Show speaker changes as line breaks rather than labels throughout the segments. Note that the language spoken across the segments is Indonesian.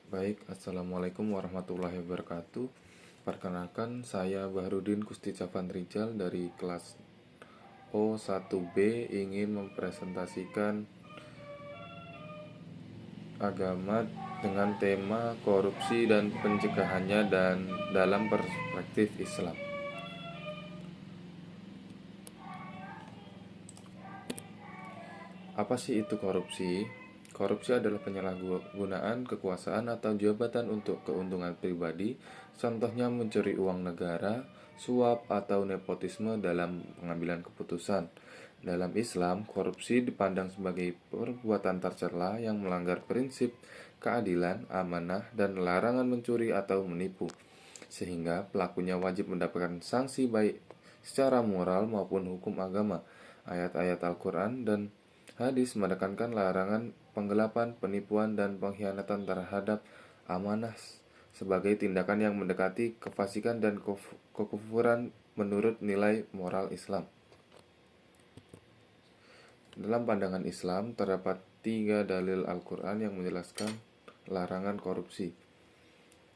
Baik, Assalamualaikum warahmatullahi wabarakatuh. Perkenalkan, saya Bahrudin Kusti Cafan Rijal dari kelas O1B ingin mempresentasikan agama dengan tema korupsi dan pencegahannya dan dalam perspektif Islam. Apa sih itu korupsi? Korupsi adalah penyalahgunaan kekuasaan atau jabatan untuk keuntungan pribadi, contohnya mencuri uang negara, suap, atau nepotisme dalam pengambilan keputusan. Dalam Islam, korupsi dipandang sebagai perbuatan tercela yang melanggar prinsip keadilan, amanah, dan larangan mencuri atau menipu, sehingga pelakunya wajib mendapatkan sanksi baik secara moral maupun hukum agama. Ayat-ayat Al-Quran dan hadis menekankan larangan penggelapan, penipuan, dan pengkhianatan terhadap amanah sebagai tindakan yang mendekati kefasikan dan kekufuran menurut nilai moral Islam. Dalam pandangan Islam, terdapat 3 dalil Al-Quran yang menjelaskan larangan korupsi.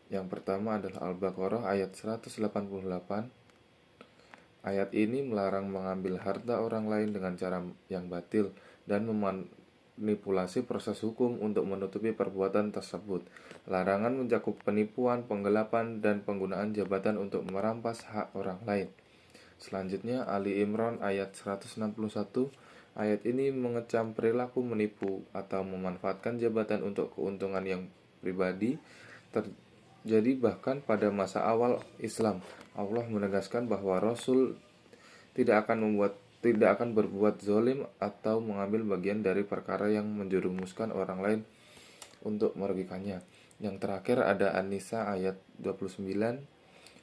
Yang pertama adalah Al-Baqarah ayat 188. Ayat ini melarang mengambil harta orang lain dengan cara yang batil dan memanipulasi proses hukum untuk menutupi perbuatan tersebut. Larangan mencakup penipuan, penggelapan, dan penggunaan jabatan untuk merampas hak orang lain. Selanjutnya, Ali Imran ayat 161. Ayat ini mengecam perilaku menipu atau memanfaatkan jabatan untuk keuntungan yang pribadi terjadi bahkan pada masa awal Islam. Allah menegaskan bahwa Rasul tidak akan berbuat zalim atau mengambil bagian dari perkara yang menjerumuskan orang lain untuk merugikannya. Yang terakhir ada An-Nisa ayat 29.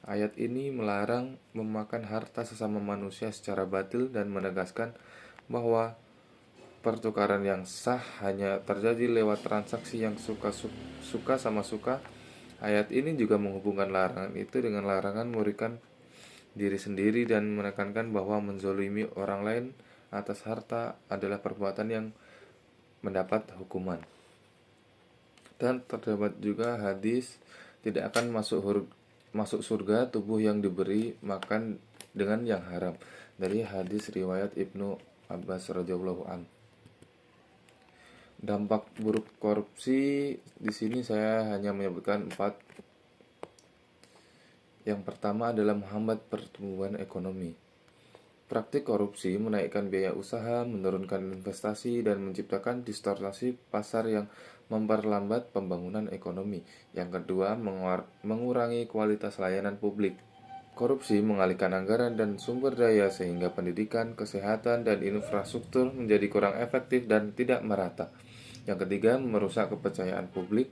Ayat ini melarang memakan harta sesama manusia secara batil dan menegaskan bahwa pertukaran yang sah hanya terjadi lewat transaksi yang suka sama suka. Ayat ini juga menghubungkan larangan itu dengan larangan merugikan diri sendiri dan menekankan bahwa menzolimi orang lain atas harta adalah perbuatan yang mendapat hukuman. Dan terdapat juga hadis tidak akan masuk surga tubuh yang diberi makan dengan yang haram, dari hadis riwayat Ibnu Abbas radhiyallahu an. Dampak buruk korupsi di sini saya hanya menyebutkan 4. Yang pertama adalah menghambat pertumbuhan ekonomi. Praktik korupsi menaikkan biaya usaha, menurunkan investasi, dan menciptakan distorsi pasar yang memperlambat pembangunan ekonomi. Yang kedua, mengurangi kualitas layanan publik. Korupsi mengalihkan anggaran dan sumber daya sehingga pendidikan, kesehatan, dan infrastruktur menjadi kurang efektif dan tidak merata. Yang ketiga, merusak kepercayaan publik.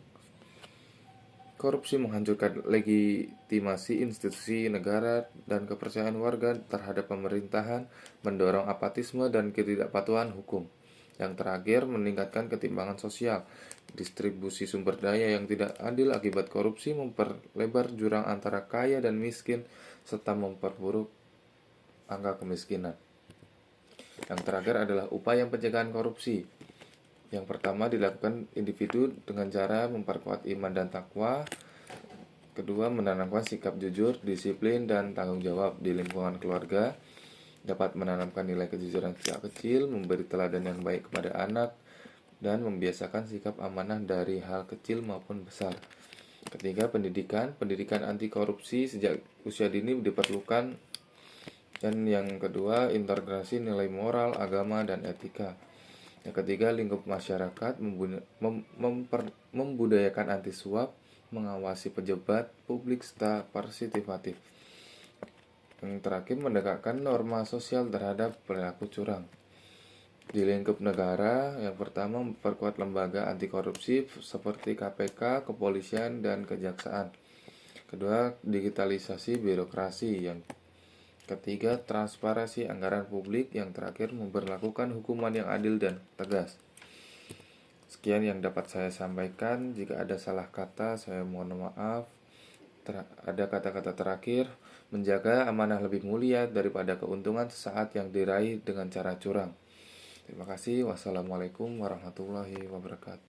Korupsi menghancurkan legitimasi institusi negara dan kepercayaan warga terhadap pemerintahan, mendorong apatisme dan ketidakpatuhan hukum. Yang terakhir, meningkatkan ketimpangan sosial. Distribusi sumber daya yang tidak adil akibat korupsi memperlebar jurang antara kaya dan miskin serta memperburuk angka kemiskinan. Yang terakhir adalah upaya pencegahan korupsi. Yang pertama dilakukan individu dengan cara memperkuat iman dan takwa. Kedua, menanamkan sikap jujur, disiplin, dan tanggung jawab di lingkungan keluarga. Dapat menanamkan nilai kejujuran sejak kecil, memberi teladan yang baik kepada anak, dan membiasakan sikap amanah dari hal kecil maupun besar. Ketiga, pendidikan anti korupsi sejak usia dini diperlukan. Dan yang kedua, integrasi nilai moral, agama, dan etika. Yang ketiga, lingkup masyarakat membudayakan anti suap, mengawasi pejabat publik serta partisipatif. Yang terakhir, menegakkan norma sosial terhadap perilaku curang. Di lingkup negara, yang pertama memperkuat lembaga anti korupsi seperti KPK, kepolisian, dan kejaksaan. Kedua, digitalisasi birokrasi. Yang ketiga, transparansi anggaran publik. Yang terakhir, memberlakukan hukuman yang adil dan tegas. Sekian yang dapat saya sampaikan. Jika ada salah kata, saya mohon maaf. Ada kata-kata terakhir, menjaga amanah lebih mulia daripada keuntungan sesaat yang diraih dengan cara curang. Terima kasih. Wassalamualaikum warahmatullahi wabarakatuh.